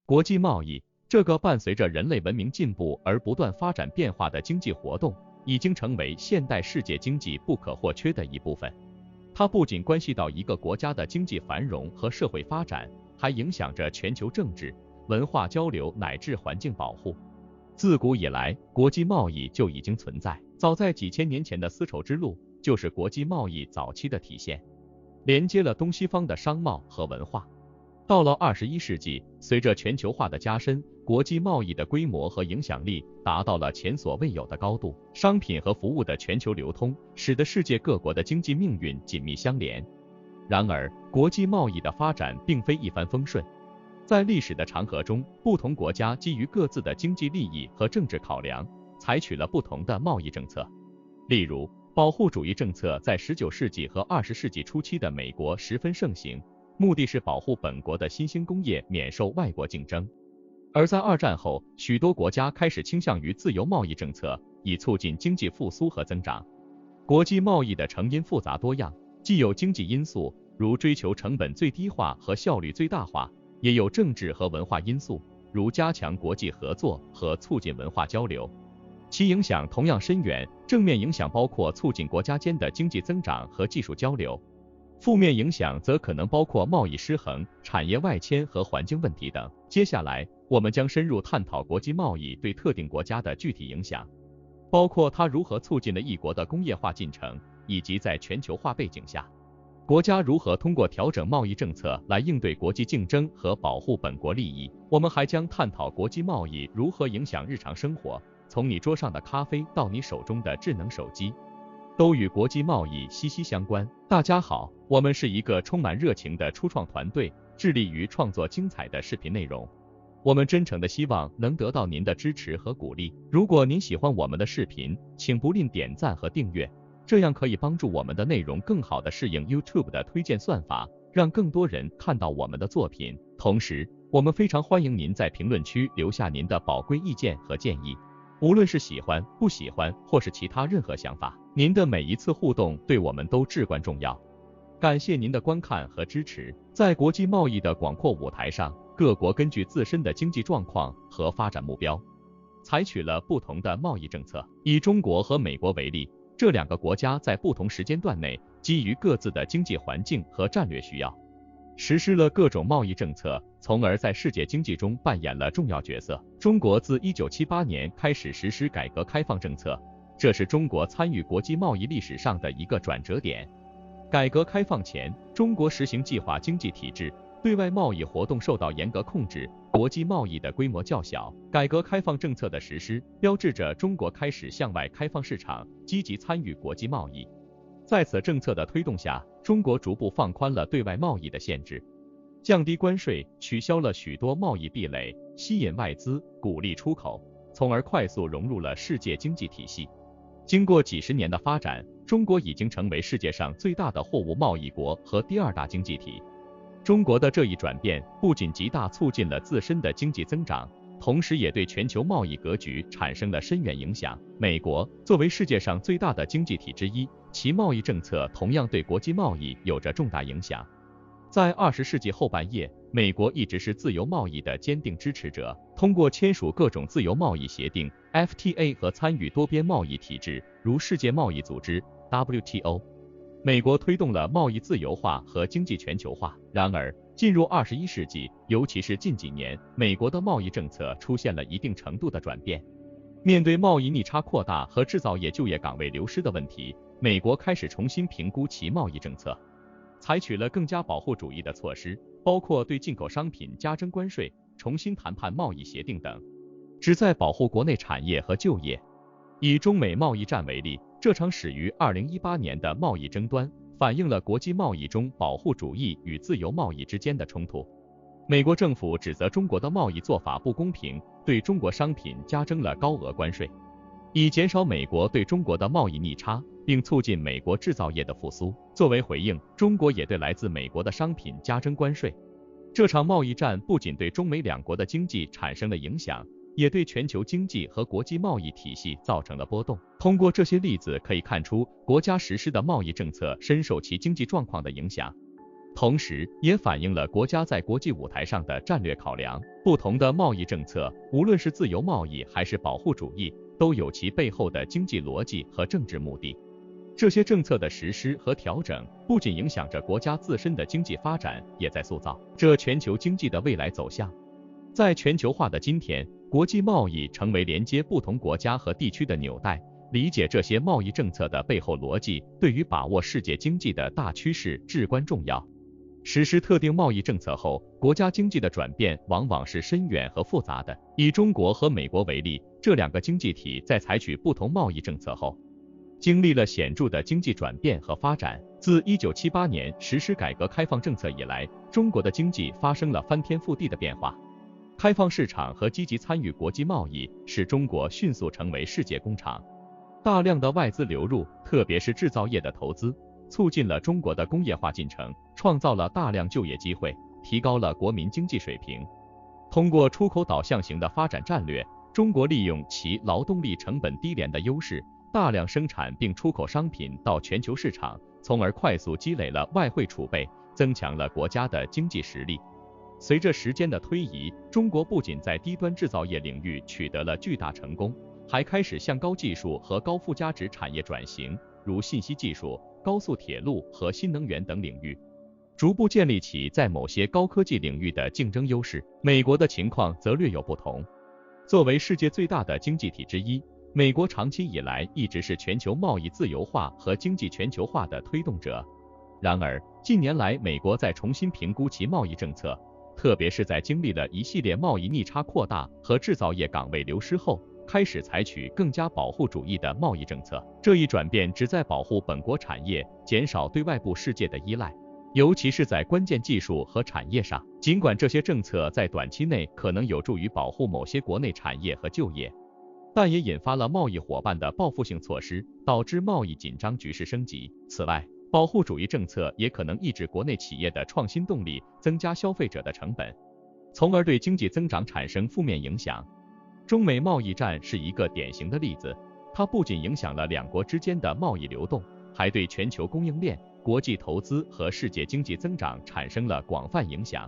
国际贸易，这个伴随着人类文明进步而不断发展变化的经济活动，已经成为现代世界经济不可或缺的一部分。它不仅关系到一个国家的经济繁荣和社会发展，还影响着全球政治、文化交流乃至环境保护。自古以来，国际贸易就已经存在，早在几千年前的丝绸之路就是国际贸易早期的体现，连接了东西方的商贸和文化。到了21世纪，随着全球化的加深，国际贸易的规模和影响力达到了前所未有的高度，商品和服务的全球流通，使得世界各国的经济命运紧密相连。然而，国际贸易的发展并非一帆风顺，在历史的长河中，不同国家基于各自的经济利益和政治考量，采取了不同的贸易政策。例如，保护主义政策在19世纪和20世纪初期的美国十分盛行，目的是保护本国的新兴工业免受外国竞争。而在二战后，许多国家开始倾向于自由贸易政策，以促进经济复苏和增长。国际贸易的成因复杂多样，既有经济因素，如追求成本最低化和效率最大化，也有政治和文化因素，如加强国际合作和促进文化交流。其影响同样深远，正面影响包括促进国家间的经济增长和技术交流，负面影响则可能包括贸易失衡、产业外迁和环境问题等。接下来，我们将深入探讨国际贸易对特定国家的具体影响，包括它如何促进了一国的工业化进程，以及在全球化背景下，国家如何通过调整贸易政策来应对国际竞争和保护本国利益。我们还将探讨国际贸易如何影响日常生活，从你桌上的咖啡到你手中的智能手机，都与国际贸易息息相关。大家好，我们是一个充满热情的初创团队，致力于创作精彩的视频内容。我们真诚地希望能得到您的支持和鼓励。如果您喜欢我们的视频，请不吝点赞和订阅，这样可以帮助我们的内容更好地适应 YouTube 的推荐算法，让更多人看到我们的作品。同时，我们非常欢迎您在评论区留下您的宝贵意见和建议，无论是喜欢、不喜欢，或是其他任何想法，您的每一次互动对我们都至关重要。感谢您的观看和支持。在国际贸易的广阔舞台上，各国根据自身的经济状况和发展目标，采取了不同的贸易政策。以中国和美国为例，这两个国家在不同时间段内，基于各自的经济环境和战略需要，实施了各种贸易政策，从而在世界经济中扮演了重要角色。中国自1978年开始实施改革开放政策，这是中国参与国际贸易历史上的一个转折点。改革开放前，中国实行计划经济体制，对外贸易活动受到严格控制，国际贸易的规模较小。改革开放政策的实施，标志着中国开始向外开放市场，积极参与国际贸易。在此政策的推动下，中国逐步放宽了对外贸易的限制，降低关税，取消了许多贸易壁垒，吸引外资，鼓励出口，从而快速融入了世界经济体系。经过几十年的发展，中国已经成为世界上最大的货物贸易国和第二大经济体。中国的这一转变不仅极大促进了自身的经济增长，同时也对全球贸易格局产生了深远影响。美国作为世界上最大的经济体之一，其贸易政策同样对国际贸易有着重大影响。在20世纪后半叶，美国一直是自由贸易的坚定支持者，通过签署各种自由贸易协定 FTA 和参与多边贸易体制，如世界贸易组织 WTO。美国推动了贸易自由化和经济全球化。然而，进入21世纪，尤其是近几年，美国的贸易政策出现了一定程度的转变。面对贸易逆差扩大和制造业就业岗位流失的问题，美国开始重新评估其贸易政策，采取了更加保护主义的措施，包括对进口商品加征关税、重新谈判贸易协定等，旨在保护国内产业和就业。以中美贸易战为例，这场始于2018年的贸易争端，反映了国际贸易中保护主义与自由贸易之间的冲突。美国政府指责中国的贸易做法不公平，对中国商品加征了高额关税，以减少美国对中国的贸易逆差，并促进美国制造业的复苏。作为回应，中国也对来自美国的商品加征关税。这场贸易战不仅对中美两国的经济产生了影响，也对全球经济和国际贸易体系造成了波动。通过这些例子可以看出，国家实施的贸易政策深受其经济状况的影响。同时也反映了国家在国际舞台上的战略考量。不同的贸易政策，无论是自由贸易还是保护主义，都有其背后的经济逻辑和政治目的。这些政策的实施和调整，不仅影响着国家自身的经济发展，也在塑造着全球经济的未来走向。在全球化的今天，国际贸易成为连接不同国家和地区的纽带。理解这些贸易政策的背后逻辑，对于把握世界经济的大趋势至关重要。实施特定贸易政策后，国家经济的转变往往是深远和复杂的。以中国和美国为例，这两个经济体在采取不同贸易政策后，经历了显著的经济转变和发展。自1978年实施改革开放政策以来，中国的经济发生了翻天覆地的变化。开放市场和积极参与国际贸易，使中国迅速成为世界工厂。大量的外资流入，特别是制造业的投资，促进了中国的工业化进程，创造了大量就业机会，提高了国民经济水平。通过出口导向型的发展战略，中国利用其劳动力成本低廉的优势，大量生产并出口商品到全球市场，从而快速积累了外汇储备，增强了国家的经济实力。随着时间的推移，中国不仅在低端制造业领域取得了巨大成功，还开始向高技术和高附加值产业转型，如信息技术、高速铁路和新能源等领域，逐步建立起在某些高科技领域的竞争优势。美国的情况则略有不同。作为世界最大的经济体之一，美国长期以来一直是全球贸易自由化和经济全球化的推动者。然而，近年来美国在重新评估其贸易政策，特别是在经历了一系列贸易逆差扩大和制造业岗位流失后，开始采取更加保护主义的贸易政策。这一转变旨在保护本国产业，减少对外部世界的依赖，尤其是在关键技术和产业上。尽管这些政策在短期内可能有助于保护某些国内产业和就业，但也引发了贸易伙伴的报复性措施，导致贸易紧张局势升级。此外，保护主义政策也可能抑制国内企业的创新动力，增加消费者的成本，从而对经济增长产生负面影响。中美贸易战是一个典型的例子，它不仅影响了两国之间的贸易流动，还对全球供应链、国际投资和世界经济增长产生了广泛影响。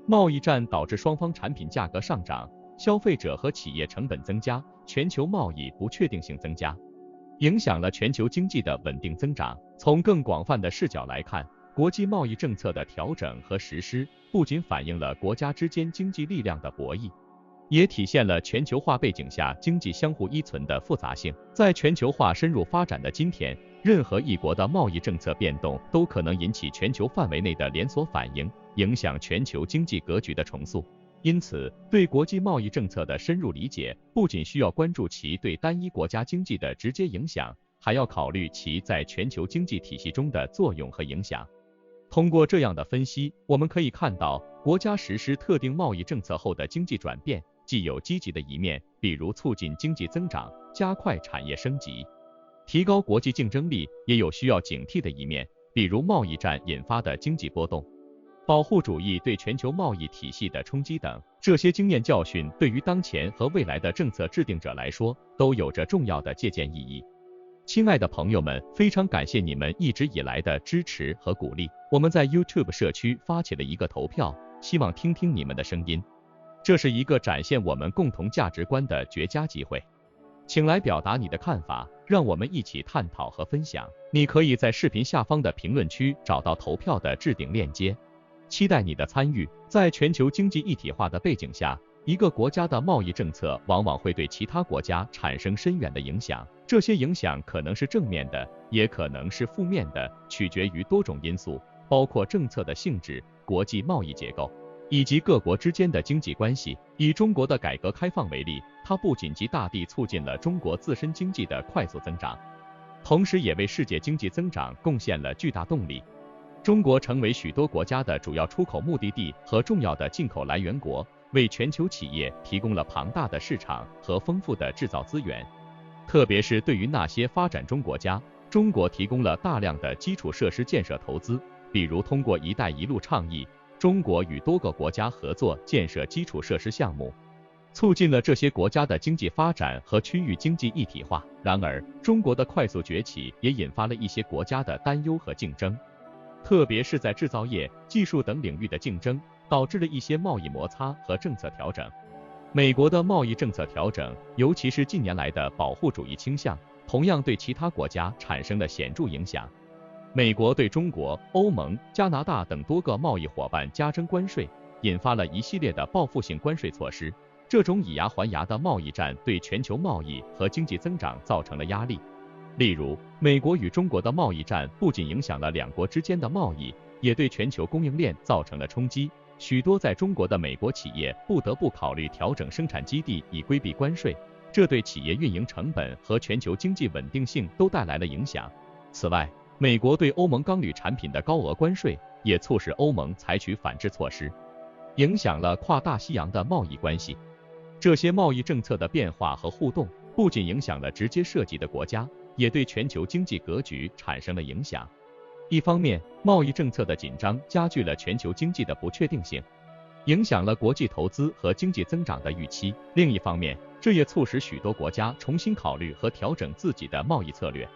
贸易战导致双方产品价格上涨，消费者和企业成本增加，全球贸易不确定性增加，影响了全球经济的稳定增长。从更广泛的视角来看，国际贸易政策的调整和实施不仅反映了国家之间经济力量的博弈，也体现了全球化背景下经济相互依存的复杂性。在全球化深入发展的今天，任何一国的贸易政策变动都可能引起全球范围内的连锁反应，影响全球经济格局的重塑。因此，对国际贸易政策的深入理解，不仅需要关注其对单一国家经济的直接影响，还要考虑其在全球经济体系中的作用和影响。通过这样的分析，我们可以看到，国家实施特定贸易政策后的经济转变，既有积极的一面，比如促进经济增长、加快产业升级、提高国际竞争力，也有需要警惕的一面，比如贸易战引发的经济波动、保护主义对全球贸易体系的冲击等。这些经验教训对于当前和未来的政策制定者来说，都有着重要的借鉴意义。亲爱的朋友们，非常感谢你们一直以来的支持和鼓励。我们在 YouTube 社区发起了一个投票，希望听听你们的声音。这是一个展现我们共同价值观的绝佳机会，请来表达你的看法，让我们一起探讨和分享。你可以在视频下方的评论区找到投票的置顶链接，期待你的参与。在全球经济一体化的背景下，一个国家的贸易政策往往会对其他国家产生深远的影响，这些影响可能是正面的，也可能是负面的，取决于多种因素，包括政策的性质、国际贸易结构，以及各国之间的经济关系。以中国的改革开放为例，它不仅极大地促进了中国自身经济的快速增长，同时也为世界经济增长贡献了巨大动力。中国成为许多国家的主要出口目的地和重要的进口来源国，为全球企业提供了庞大的市场和丰富的制造资源。特别是对于那些发展中国家，中国提供了大量的基础设施建设投资，比如通过“一带一路”倡议，中国与多个国家合作建设基础设施项目，促进了这些国家的经济发展和区域经济一体化。然而，中国的快速崛起也引发了一些国家的担忧和竞争。特别是在制造业、技术等领域的竞争，导致了一些贸易摩擦和政策调整。美国的贸易政策调整，尤其是近年来的保护主义倾向，同样对其他国家产生了显著影响。美国对中国、欧盟、加拿大等多个贸易伙伴加征关税，引发了一系列的报复性关税措施。这种以牙还牙的贸易战对全球贸易和经济增长造成了压力。例如，美国与中国的贸易战不仅影响了两国之间的贸易，也对全球供应链造成了冲击。许多在中国的美国企业不得不考虑调整生产基地以规避关税，这对企业运营成本和全球经济稳定性都带来了影响。此外，美国对欧盟钢铝产品的高额关税也促使欧盟采取反制措施，影响了跨大西洋的贸易关系。这些贸易政策的变化和互动，不仅影响了直接涉及的国家，也对全球经济格局产生了影响。一方面，贸易政策的紧张加剧了全球经济的不确定性，影响了国际投资和经济增长的预期。另一方面，这也促使许多国家重新考虑和调整自己的贸易策略，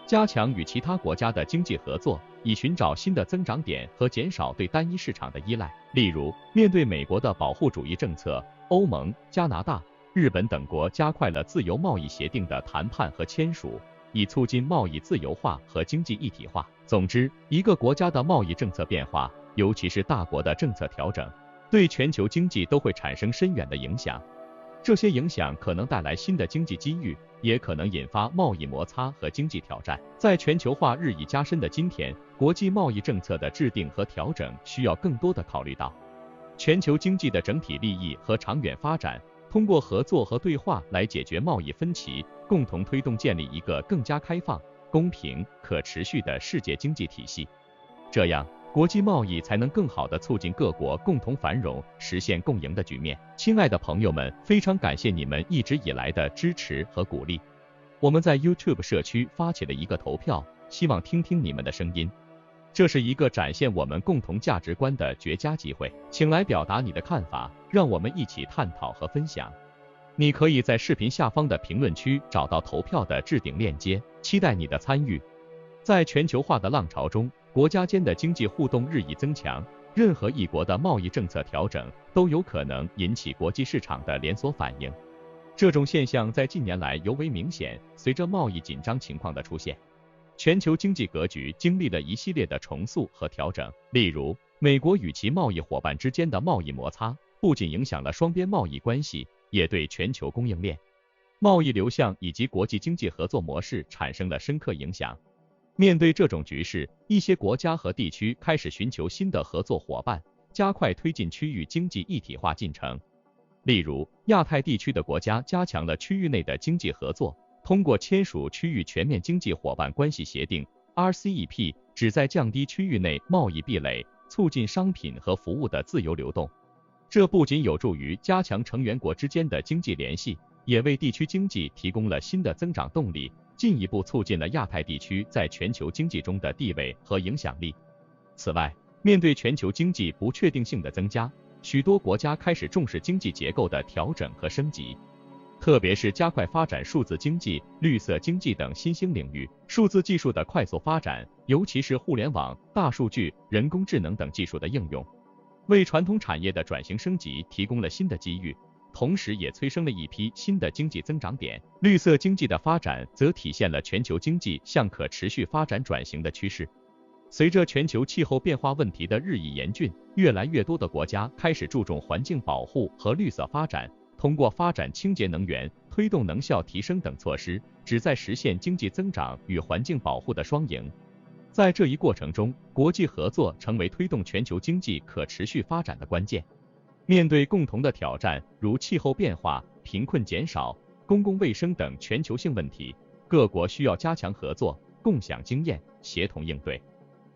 加强与其他国家的经济合作，以寻找新的增长点和减少对单一市场的依赖。例如，面对美国的保护主义政策，欧盟、加拿大、日本等国加快了自由贸易协定的谈判和签署，以促进贸易自由化和经济一体化。总之，一个国家的贸易政策变化，尤其是大国的政策调整，对全球经济都会产生深远的影响。这些影响可能带来新的经济机遇，也可能引发贸易摩擦和经济挑战。在全球化日益加深的今天，国际贸易政策的制定和调整需要更多地考虑到全球经济的整体利益和长远发展，通过合作和对话来解决贸易分歧，共同推动建立一个更加开放、公平、可持续的世界经济体系。这样，国际贸易才能更好地促进各国共同繁荣，实现共赢的局面。亲爱的朋友们，非常感谢你们一直以来的支持和鼓励。我们在 YouTube 社区发起了一个投票，希望听听你们的声音。这是一个展现我们共同价值观的绝佳机会，请来表达你的看法，让我们一起探讨和分享。你可以在视频下方的评论区找到投票的置顶链接，期待你的参与。在全球化的浪潮中，国家间的经济互动日益增强，任何一国的贸易政策调整都有可能引起国际市场的连锁反应。这种现象在近年来尤为明显，随着贸易紧张情况的出现，全球经济格局经历了一系列的重塑和调整。例如，美国与其贸易伙伴之间的贸易摩擦，不仅影响了双边贸易关系，也对全球供应链、贸易流向以及国际经济合作模式产生了深刻影响。面对这种局势，一些国家和地区开始寻求新的合作伙伴，加快推进区域经济一体化进程。例如，亚太地区的国家加强了区域内的经济合作，通过签署区域全面经济伙伴关系协定 （RCEP）， 旨在降低区域内贸易壁垒，促进商品和服务的自由流动。这不仅有助于加强成员国之间的经济联系，也为地区经济提供了新的增长动力，进一步促进了亚太地区在全球经济中的地位和影响力。此外，面对全球经济不确定性的增加，许多国家开始重视经济结构的调整和升级，特别是加快发展数字经济、绿色经济等新兴领域。数字技术的快速发展，尤其是互联网、大数据、人工智能等技术的应用，为传统产业的转型升级提供了新的机遇，同时也催生了一批新的经济增长点。绿色经济的发展则体现了全球经济向可持续发展转型的趋势。随着全球气候变化问题的日益严峻，越来越多的国家开始注重环境保护和绿色发展，通过发展清洁能源、推动能效提升等措施，旨在实现经济增长与环境保护的双赢。在这一过程中，国际合作成为推动全球经济可持续发展的关键。面对共同的挑战，如气候变化、贫困减少、公共卫生等全球性问题，各国需要加强合作，共享经验，协同应对。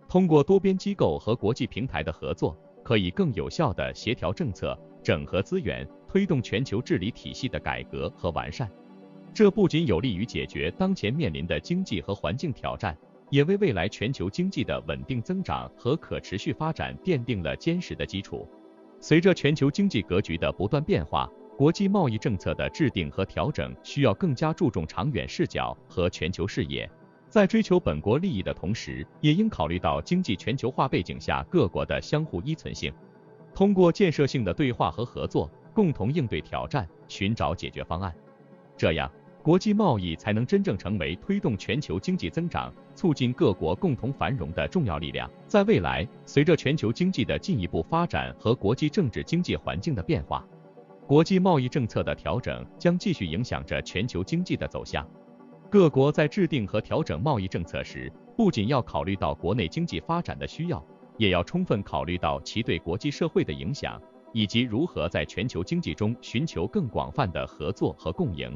通过多边机构和国际平台的合作，可以更有效地协调政策、整合资源，推动全球治理体系的改革和完善。这不仅有利于解决当前面临的经济和环境挑战，也为未来全球经济的稳定增长和可持续发展奠定了坚实的基础。随着全球经济格局的不断变化，国际贸易政策的制定和调整需要更加注重长远视角和全球视野。在追求本国利益的同时，也应考虑到经济全球化背景下各国的相互依存性，通过建设性的对话和合作，共同应对挑战，寻找解决方案。这样，国际贸易才能真正成为推动全球经济增长、促进各国共同繁荣的重要力量。在未来，随着全球经济的进一步发展和国际政治经济环境的变化，国际贸易政策的调整将继续影响着全球经济的走向。各国在制定和调整贸易政策时，不仅要考虑到国内经济发展的需要，也要充分考虑到其对国际社会的影响，以及如何在全球经济中寻求更广泛的合作和共赢。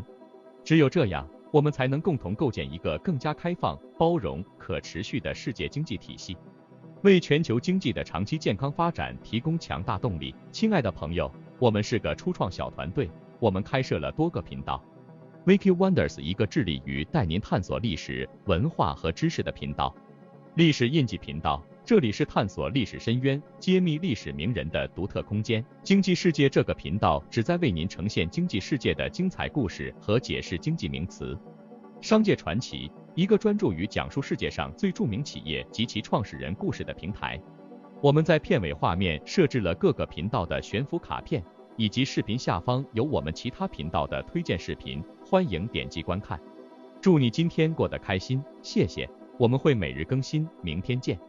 只有这样，我们才能共同构建一个更加开放、包容、可持续的世界经济体系，为全球经济的长期健康发展提供强大动力。亲爱的朋友，我们是个初创小团队，我们开设了多个频道。Wiki Wonders 一个致力于带您探索历史、文化和知识的频道。历史印记频道，这里是探索历史深渊、揭秘历史名人的独特空间。经济世界这个频道旨在为您呈现经济世界的精彩故事和解释经济名词。商界传奇，一个专注于讲述世界上最著名企业及其创始人故事的平台。我们在片尾画面设置了各个频道的悬浮卡片，以及视频下方有我们其他频道的推荐视频，欢迎点击观看。祝你今天过得开心，谢谢。我们会每日更新，明天见。